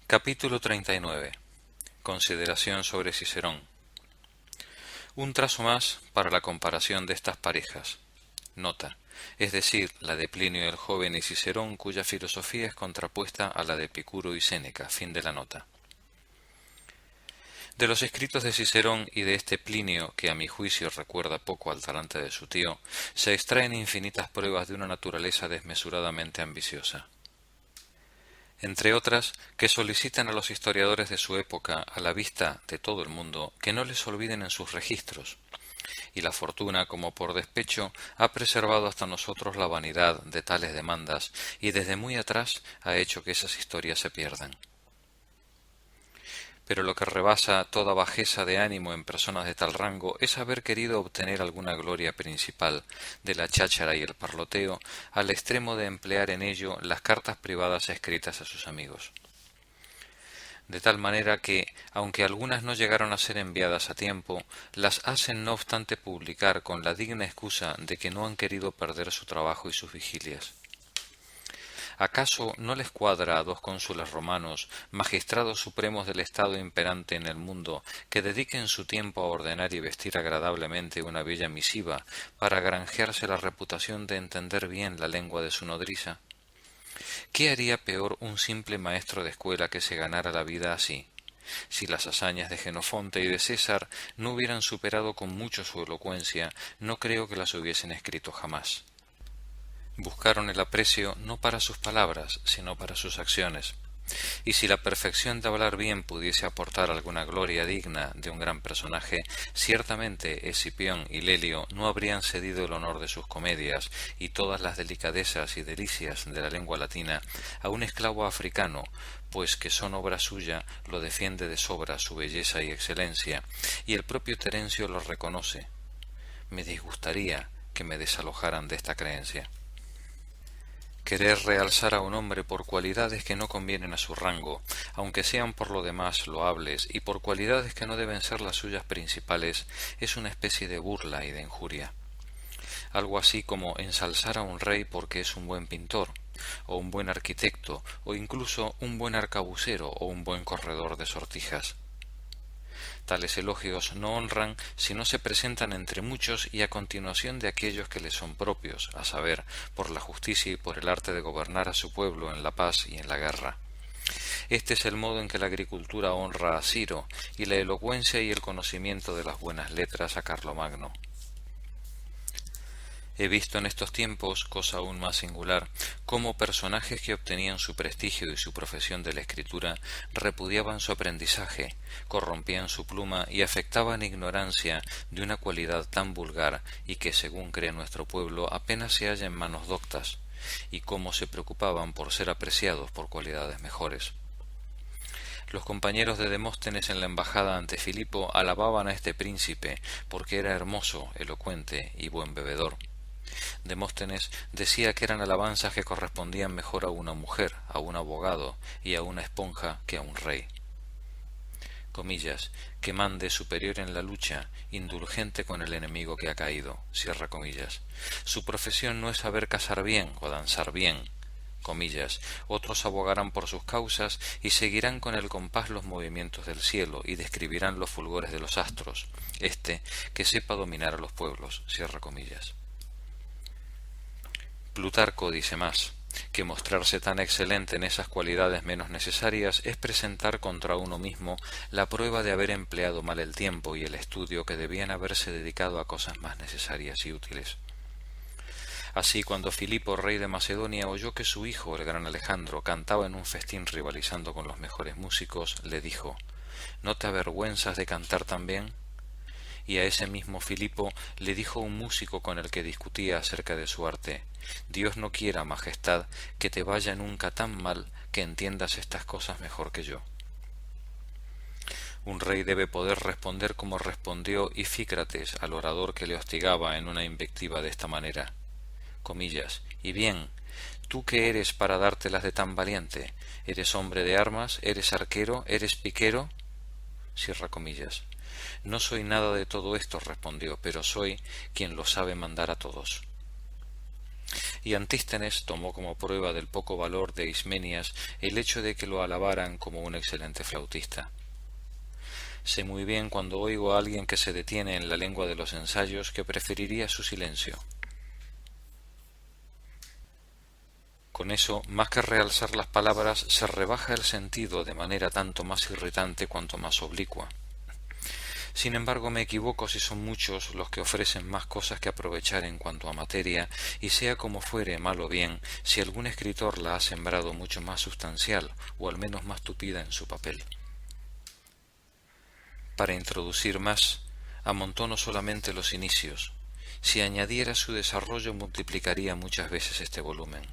Capítulo 39. Consideración sobre Cicerón. Un trazo más para la comparación de estas parejas. Nota, es decir, la de Plinio el Joven y Cicerón, cuya filosofía es contrapuesta a la de Epicuro y Séneca. Fin de la nota. De los escritos de Cicerón y de este Plinio, que a mi juicio recuerda poco al talante de su tío, se extraen infinitas pruebas de una naturaleza desmesuradamente ambiciosa. Entre otras, que solicitan a los historiadores de su época, a la vista de todo el mundo, que no les olviden en sus registros. Y la fortuna, como por despecho, ha preservado hasta nosotros la vanidad de tales demandas, y desde muy atrás ha hecho que esas historias se pierdan. Pero lo que rebasa toda bajeza de ánimo en personas de tal rango es haber querido obtener alguna gloria principal de la cháchara y el parloteo al extremo de emplear en ello las cartas privadas escritas a sus amigos. De tal manera que, aunque algunas no llegaron a ser enviadas a tiempo, las hacen no obstante publicar con la digna excusa de que no han querido perder su trabajo y sus vigilias. ¿Acaso no les cuadra a dos cónsules romanos, magistrados supremos del estado imperante en el mundo, que dediquen su tiempo a ordenar y vestir agradablemente una bella misiva, para granjearse la reputación de entender bien la lengua de su nodriza? ¿Qué haría peor un simple maestro de escuela que se ganara la vida así? Si las hazañas de Jenofonte y de César no hubieran superado con mucho su elocuencia, no creo que las hubiesen escrito jamás. Buscaron el aprecio no para sus palabras, sino para sus acciones. Y si la perfección de hablar bien pudiese aportar alguna gloria digna de un gran personaje, ciertamente Escipión y Lelio no habrían cedido el honor de sus comedias y todas las delicadezas y delicias de la lengua latina a un esclavo africano, pues que son obra suya lo defiende de sobra su belleza y excelencia, y el propio Terencio lo reconoce. Me disgustaría que me desalojaran de esta creencia. Querer realzar a un hombre por cualidades que no convienen a su rango, aunque sean por lo demás loables, y por cualidades que no deben ser las suyas principales, es una especie de burla y de injuria. Algo así como ensalzar a un rey porque es un buen pintor, o un buen arquitecto, o incluso un buen arcabucero o un buen corredor de sortijas. Tales elogios no honran si no se presentan entre muchos y a continuación de aquellos que les son propios, a saber, por la justicia y por el arte de gobernar a su pueblo en la paz y en la guerra. Este es el modo en que la agricultura honra a Ciro y la elocuencia y el conocimiento de las buenas letras a Carlomagno. He visto en estos tiempos, cosa aún más singular, cómo personajes que obtenían su prestigio y su profesión de la escritura repudiaban su aprendizaje, corrompían su pluma y afectaban ignorancia de una cualidad tan vulgar y que, según cree nuestro pueblo, apenas se halla en manos doctas, y cómo se preocupaban por ser apreciados por cualidades mejores. Los compañeros de Demóstenes en la embajada ante Filipo alababan a este príncipe porque era hermoso, elocuente y buen bebedor. Demóstenes decía que eran alabanzas que correspondían mejor a una mujer, a un abogado y a una esponja que a un rey. Comillas, que mande superior en la lucha, indulgente con el enemigo que ha caído, cierra comillas. Su profesión no es saber cazar bien o danzar bien, comillas. Otros abogarán por sus causas y seguirán con el compás los movimientos del cielo y describirán los fulgores de los astros. Que sepa dominar a los pueblos, cierra comillas. Plutarco dice más, que mostrarse tan excelente en esas cualidades menos necesarias es presentar contra uno mismo la prueba de haber empleado mal el tiempo y el estudio que debían haberse dedicado a cosas más necesarias y útiles. Así, cuando Filipo, rey de Macedonia, oyó que su hijo, el gran Alejandro, cantaba en un festín rivalizando con los mejores músicos, le dijo, ¿no te avergüenzas de cantar tan bien? Y a ese mismo Filipo le dijo un músico con el que discutía acerca de su arte, Dios no quiera, majestad, que te vaya nunca tan mal que entiendas estas cosas mejor que yo. Un rey debe poder responder como respondió Ifícrates al orador que le hostigaba en una invectiva de esta manera. Comillas, y bien, ¿tú qué eres para dártelas de tan valiente? ¿Eres hombre de armas? ¿Eres arquero? ¿Eres piquero? Cierra comillas. No soy nada de todo esto, respondió, pero soy quien lo sabe mandar a todos. y Antístenes tomó como prueba del poco valor de Ismenias el hecho de que lo alabaran como un excelente flautista. Sé muy bien cuando oigo a alguien que se detiene en la lengua de los ensayos que preferiría su silencio. Con eso, más que realzar las palabras, se rebaja el sentido de manera tanto más irritante cuanto más oblicua. Sin embargo, me equivoco si son muchos los que ofrecen más cosas que aprovechar en cuanto a materia, y sea como fuere, mal o bien, si algún escritor la ha sembrado mucho más sustancial, o al menos más tupida en su papel. Para introducir más, amontono solamente los inicios. Si añadiera su desarrollo, multiplicaría muchas veces este volumen.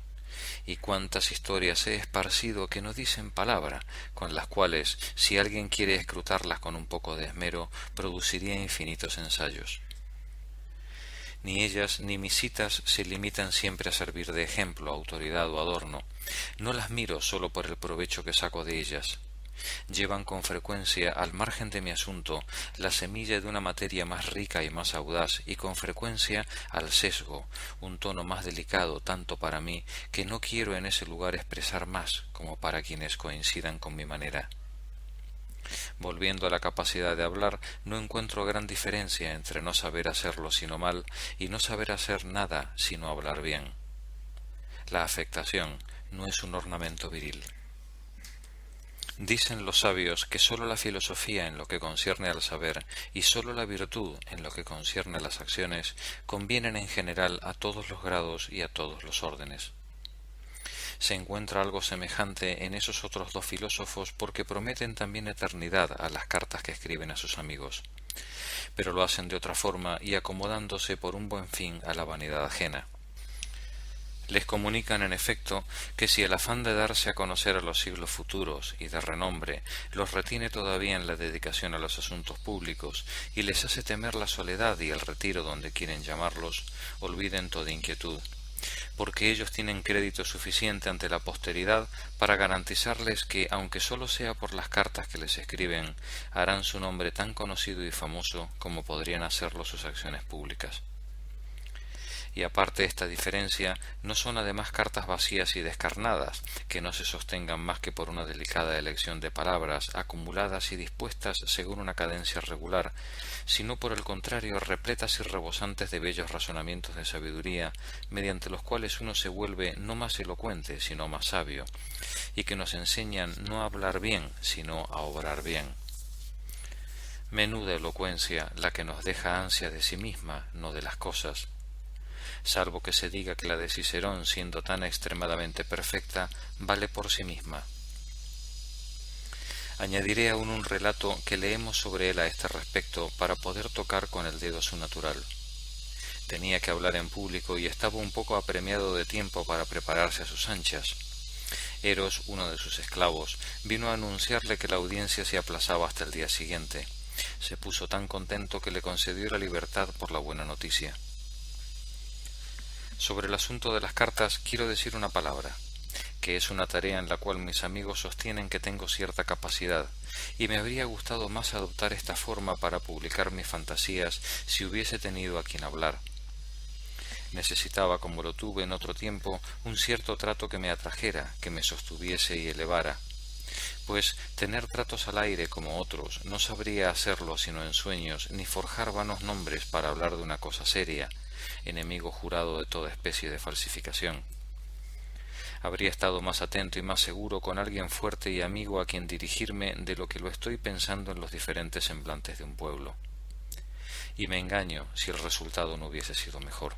Y cuántas historias he esparcido que no dicen palabra, con las cuales, si alguien quiere escrutarlas con un poco de esmero, produciría infinitos ensayos. Ni ellas ni mis citas se limitan siempre a servir de ejemplo, autoridad o adorno. No las miro sólo por el provecho que saco de ellas. Llevan con frecuencia, al margen de mi asunto, la semilla de una materia más rica y más audaz, y con frecuencia al sesgo, un tono más delicado tanto para mí, que no quiero en ese lugar expresar más, como para quienes coincidan con mi manera. Volviendo a la capacidad de hablar, no encuentro gran diferencia entre no saber hacerlo sino mal, y no saber hacer nada sino hablar bien. La afectación no es un ornamento viril. Dicen los sabios que sólo la filosofía en lo que concierne al saber y sólo la virtud en lo que concierne a las acciones convienen en general a todos los grados y a todos los órdenes. Se encuentra algo semejante en esos otros dos filósofos porque prometen también eternidad a las cartas que escriben a sus amigos, pero lo hacen de otra forma y acomodándose por un buen fin a la vanidad ajena. Les comunican, en efecto, que si el afán de darse a conocer a los siglos futuros y de renombre los retiene todavía en la dedicación a los asuntos públicos y les hace temer la soledad y el retiro donde quieren llamarlos, olviden toda inquietud, porque ellos tienen crédito suficiente ante la posteridad para garantizarles que, aunque sólo sea por las cartas que les escriben, harán su nombre tan conocido y famoso como podrían hacerlo sus acciones públicas. Y aparte de esta diferencia, no son además cartas vacías y descarnadas, que no se sostengan más que por una delicada elección de palabras, acumuladas y dispuestas según una cadencia regular, sino por el contrario repletas y rebosantes de bellos razonamientos de sabiduría, mediante los cuales uno se vuelve no más elocuente, sino más sabio, y que nos enseñan no a hablar bien, sino a obrar bien. Menuda elocuencia la que nos deja ansia de sí misma, no de las cosas, salvo que se diga que la de Cicerón, siendo tan extremadamente perfecta, vale por sí misma. Añadiré aún un relato que leemos sobre él a este respecto para poder tocar con el dedo su natural. Tenía que hablar en público y estaba un poco apremiado de tiempo para prepararse a sus anchas. Eros, uno de sus esclavos, vino a anunciarle que la audiencia se aplazaba hasta el día siguiente. Se puso tan contento que le concedió la libertad por la buena noticia. Sobre el asunto de las cartas quiero decir una palabra, que es una tarea en la cual mis amigos sostienen que tengo cierta capacidad, y me habría gustado más adoptar esta forma para publicar mis fantasías si hubiese tenido a quien hablar. Necesitaba, como lo tuve en otro tiempo, un cierto trato que me atrajera, que me sostuviese y elevara, pues tener tratos al aire como otros no sabría hacerlo sino en sueños, ni forjar vanos nombres para hablar de una cosa seria, enemigo jurado de toda especie de falsificación. Habría estado más atento y más seguro con alguien fuerte y amigo a quien dirigirme de lo que lo estoy pensando en los diferentes semblantes de un pueblo. Y me engaño si el resultado no hubiese sido mejor.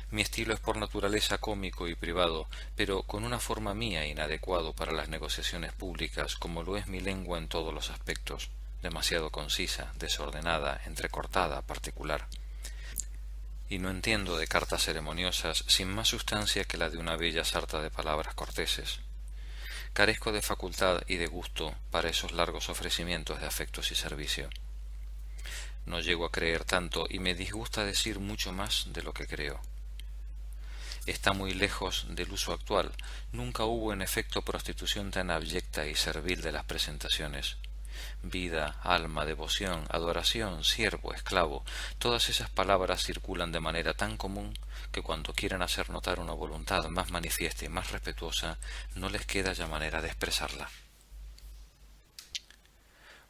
Mi estilo es por naturaleza cómico y privado, pero con una forma mía inadecuado para las negociaciones públicas, como lo es mi lengua en todos los aspectos, demasiado concisa, desordenada, entrecortada, particular. Y no entiendo de cartas ceremoniosas sin más sustancia que la de una bella sarta de palabras corteses. Carezco de facultad y de gusto para esos largos ofrecimientos de afectos y servicio. No llego a creer tanto y me disgusta decir mucho más de lo que creo. Está muy lejos del uso actual. Nunca hubo en efecto prostitución tan abyecta y servil de las presentaciones. Vida, alma, devoción, adoración, siervo, esclavo, todas esas palabras circulan de manera tan común que cuando quieren hacer notar una voluntad más manifiesta y más respetuosa, no les queda ya manera de expresarla.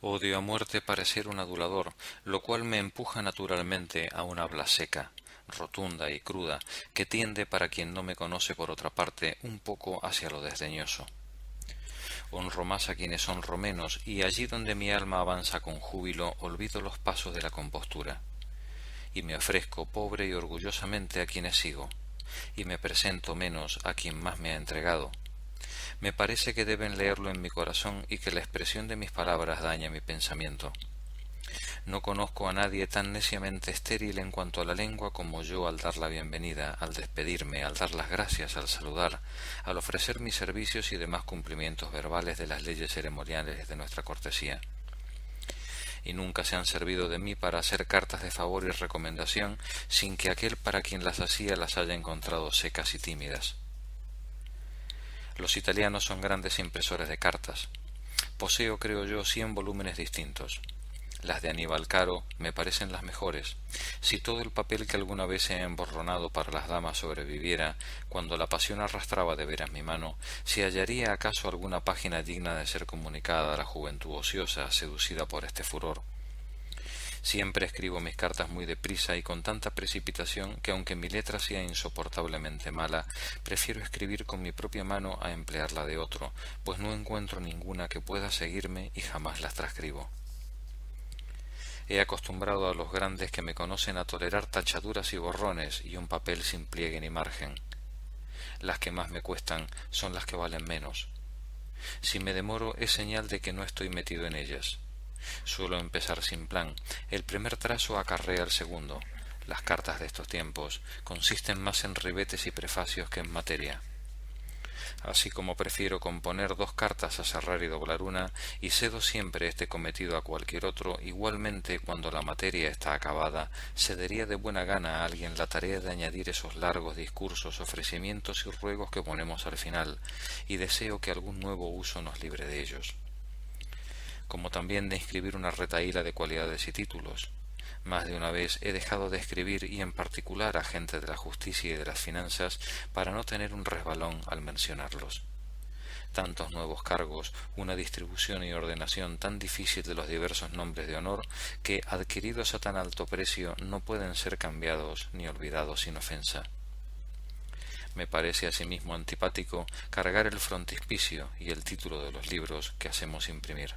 Odio a muerte parecer un adulador, lo cual me empuja naturalmente a un habla seca, rotunda y cruda, que tiende, para quien no me conoce por otra parte, un poco hacia lo desdeñoso. Honro más a quienes honro menos, y allí donde mi alma avanza con júbilo, olvido los pasos de la compostura, y me ofrezco pobre y orgullosamente a quienes sigo, y me presento menos a quien más me ha entregado. Me parece que deben leerlo en mi corazón y que la expresión de mis palabras daña mi pensamiento. No conozco a nadie tan neciamente estéril en cuanto a la lengua como yo al dar la bienvenida, al despedirme, al dar las gracias, al saludar, al ofrecer mis servicios y demás cumplimientos verbales de las leyes ceremoniales de nuestra cortesía. Y nunca se han servido de mí para hacer cartas de favor y recomendación sin que aquel para quien las hacía las haya encontrado secas y tímidas. Los italianos son grandes impresores de cartas. Poseo, creo yo, 100 volúmenes distintos. Las de Aníbal Caro me parecen las mejores. Si todo el papel que alguna vez se ha emborronado para las damas sobreviviera, cuando la pasión arrastraba de veras mi mano, ¿se hallaría acaso alguna página digna de ser comunicada a la juventud ociosa, seducida por este furor? Siempre escribo mis cartas muy deprisa y con tanta precipitación que, aunque mi letra sea insoportablemente mala, prefiero escribir con mi propia mano a emplear la de otro, pues no encuentro ninguna que pueda seguirme y jamás las transcribo. He acostumbrado a los grandes que me conocen a tolerar tachaduras y borrones y un papel sin pliegue ni margen. Las que más me cuestan son las que valen menos. Si me demoro es señal de que no estoy metido en ellas. Suelo empezar sin plan. El primer trazo acarrea el segundo. Las cartas de estos tiempos consisten más en ribetes y prefacios que en materia. Así como prefiero componer 2 cartas a cerrar y doblar una, y cedo siempre este cometido a cualquier otro, igualmente cuando la materia está acabada, cedería de buena gana a alguien la tarea de añadir esos largos discursos, ofrecimientos y ruegos que ponemos al final, y deseo que algún nuevo uso nos libre de ellos. Como también de inscribir una retahíla de cualidades y títulos. Más de una vez he dejado de escribir, y en particular a gente de la justicia y de las finanzas, para no tener un resbalón al mencionarlos. Tantos nuevos cargos, una distribución y ordenación tan difícil de los diversos nombres de honor, que, adquiridos a tan alto precio, no pueden ser cambiados ni olvidados sin ofensa. Me parece asimismo antipático cargar el frontispicio y el título de los libros que hacemos imprimir.